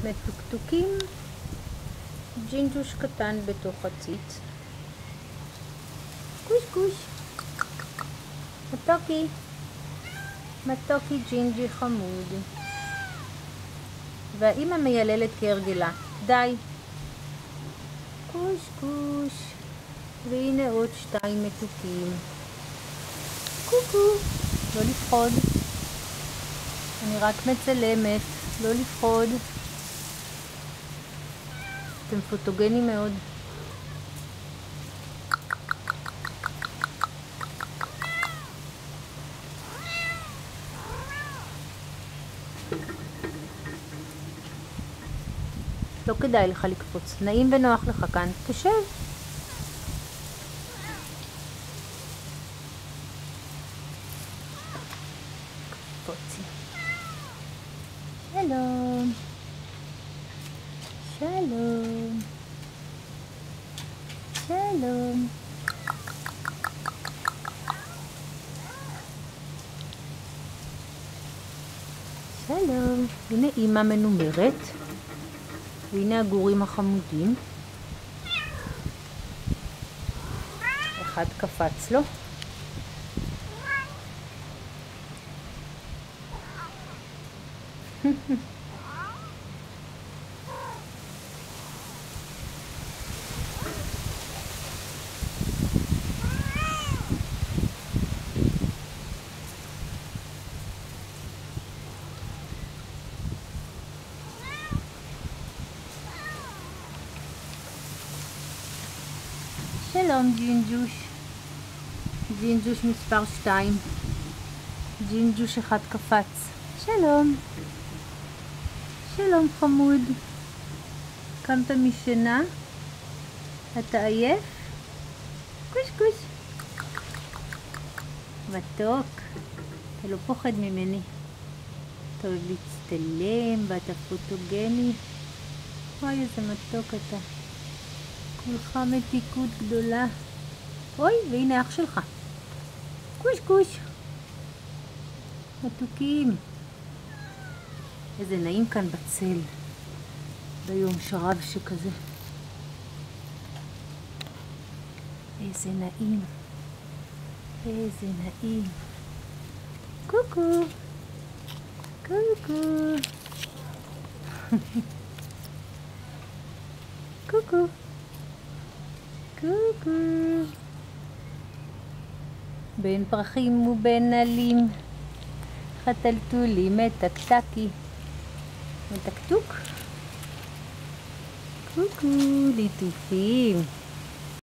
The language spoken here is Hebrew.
מתוקתוקים, ג'ינג'וש קטן בתוך הציץ. קוש קוש. מתוקי. מתוקי ג'ינג'י חמוד. והאמא מייללת כהרגלה. די. קוש קוש. והנה עוד 2 מתוקים. קוקו. לא לפחוד. אני רק מצלמת. לא לפחוד. אתם פוטוגנים מאוד. לא כדאי לך לקפוץ. נעים ונוח לך כאן. תשב. קפוצי. שלום. שלום. שלום. שלום. הנה אמא מנומרת. והנה הגורים החמודים. אחד קפץ לו. שלום ג'ינג'וש. ג'ינג'וש מספר 2. ג'ינג'וש אחד קפץ. שלום. שלום חמוד. קמת משינה? אתה עייף? קוש קוש. מתוק. אתה לא פוחד ממני. אתה אוהב להצטלם ואתה פוטוגני. אוי, איזה מתוק אתה. כולך מתיקות גדולה. אוי, והנה אח שלך. קוש קוש. מתוקים. איזה נעים כאן בצל. ביום שרב שכזה. איזה נעים. איזה נעים. קוקו. קוקו. קוקו. קוקו. בין פרחים ובין עלים, חתלתולי מתקתקי. מתקתוק. קוקו, ליטופים.